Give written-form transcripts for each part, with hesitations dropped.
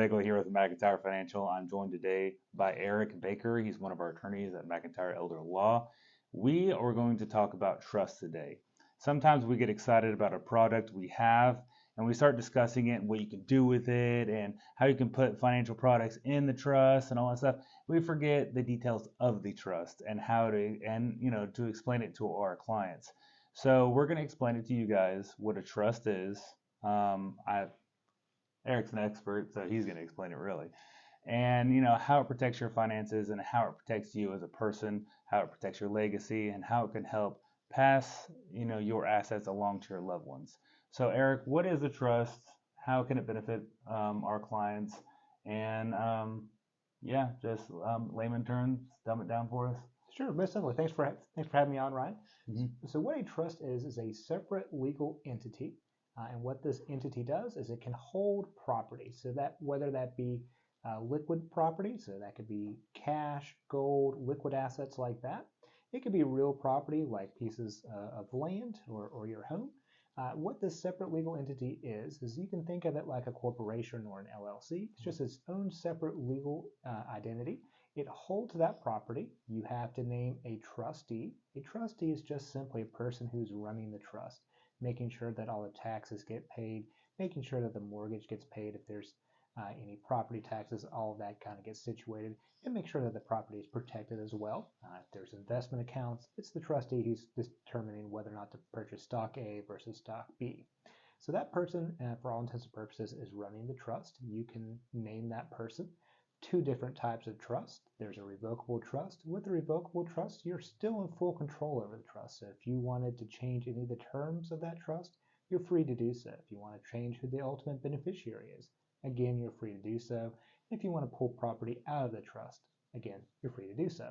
Begley here with McIntyre Financial. I'm joined today by Eric Baker. He's one of our attorneys at McIntyre Elder Law. We are going to talk about trust today. Sometimes we get excited about a product we have and we start discussing it and what you can do with it and how you can put financial products in the trust and all that stuff. We forget the details of the trust and how to to explain it to our clients. So we're going to explain it to you guys what a trust is. I Eric's an expert, so he's going to explain it really. And how it protects your finances and how it protects you as a person, how it protects your legacy, and how it can help pass your assets along to your loved ones. So Eric, what is a trust? How can it benefit our clients? And just layman terms, dumb it down for us. Sure, most definitely. Thanks for having me on, Ryan. Mm-hmm. So what a trust is a separate legal entity, and what this entity does is it can hold property. So that whether that be liquid property, so that could be cash, gold, liquid assets like that. It could be real property like pieces of land or your home. What this separate legal entity is you can think of it like a corporation or an LLC. It's just its own separate legal identity. It holds that property. You have to name a trustee. A trustee is just simply a person who's running the trust, making sure that all the taxes get paid, making sure that the mortgage gets paid if there's any property taxes, all of that kind of gets situated, and make sure that the property is protected as well. If there's investment accounts, it's the trustee who's determining whether or not to purchase stock A versus stock B. So that person, for all intents and purposes, is running the trust. You can name that person. Two different types of trust. There's a revocable trust. With a revocable trust, you're still in full control over the trust. So if you wanted to change any of the terms of that trust, you're free to do so. If you want to change who the ultimate beneficiary is, again, you're free to do so. If you want to pull property out of the trust, again, you're free to do so.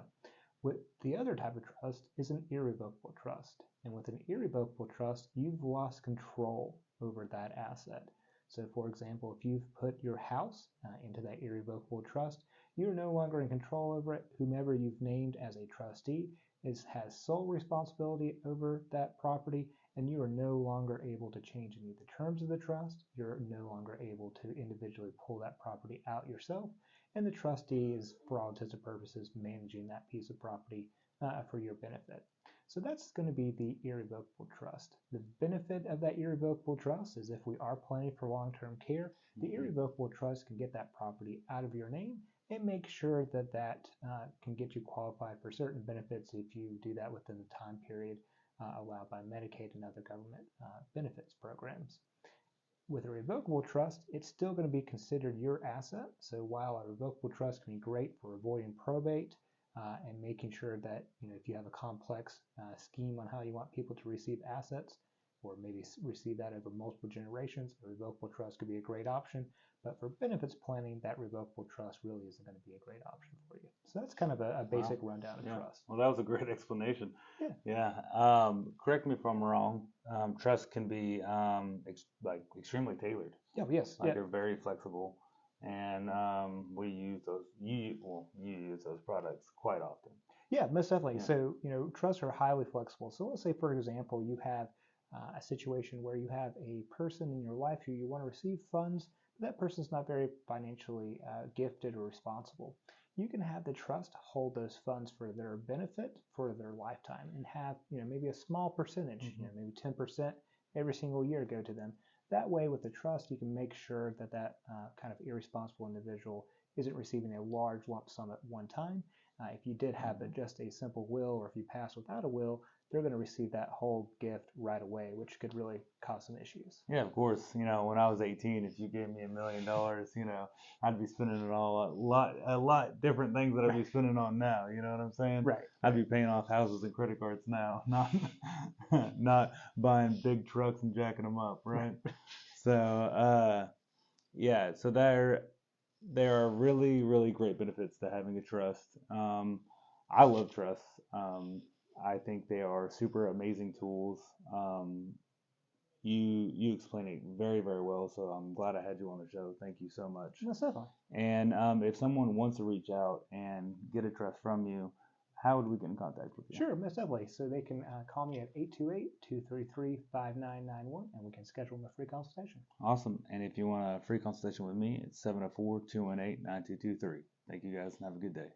With the other type of trust is an irrevocable trust. And with an irrevocable trust, you've lost control over that asset. So for example, if you've put your house into that irrevocable trust, you're no longer in control over it. Whomever you've named as a trustee has sole responsibility over that property, and you are no longer able to change any of the terms of the trust. You're no longer able to individually pull that property out yourself, and the trustee is, for all intents and purposes, managing that piece of property for your benefit. So that's going to be the irrevocable trust. The benefit of that irrevocable trust is if we are planning for long-term care, the irrevocable trust can get that property out of your name and make sure that that can get you qualified for certain benefits if you do that within the time period allowed by Medicaid and other government benefits programs. With a revocable trust, it's still going to be considered your asset. So while a revocable trust can be great for avoiding probate, and making sure that if you have a complex scheme on how you want people to receive assets, or maybe receive that over multiple generations, a revocable trust could be a great option. But for benefits planning, that revocable trust really isn't going to be a great option for you. So that's kind of a basic rundown of trust. Well, that was a great explanation. Yeah. Correct me if I'm wrong. Trust can be extremely tailored. Yeah. Yes. They're very flexible. And we use those. You use those products quite often. Yeah, most definitely. Yeah. So trusts are highly flexible. So let's say, for example, you have a situation where you have a person in your life who you want to receive funds, but that person's not very financially gifted or responsible. You can have the trust hold those funds for their benefit for their lifetime, and have maybe a small percentage, maybe 10% every single year go to them. That way, with the trust, you can make sure that that kind of irresponsible individual isn't receiving a large lump sum at one time. If you did have just a simple will, or if you pass without a will, they're going to receive that whole gift right away, which could really cause some issues. Yeah, of course. When I was 18, if you gave me $1 million, I'd be spending it all a lot different things that I'd be spending on now. You know what I'm saying? Right. I'd be paying off houses and credit cards now, not buying big trucks and jacking them up, right? So, so there are really, really great benefits to having a trust. I love trusts. I think they are super amazing tools. You explain it very, very well, so I'm glad I had you on the show. Thank you so much. That's definitely. And if someone wants to reach out and get a trust from you, how would we get in contact with you? Sure, most definitely. So they can call me at 828-233-5991, and we can schedule them a free consultation. Awesome. And if you want a free consultation with me, it's 704-218-9223. Thank you guys and have a good day.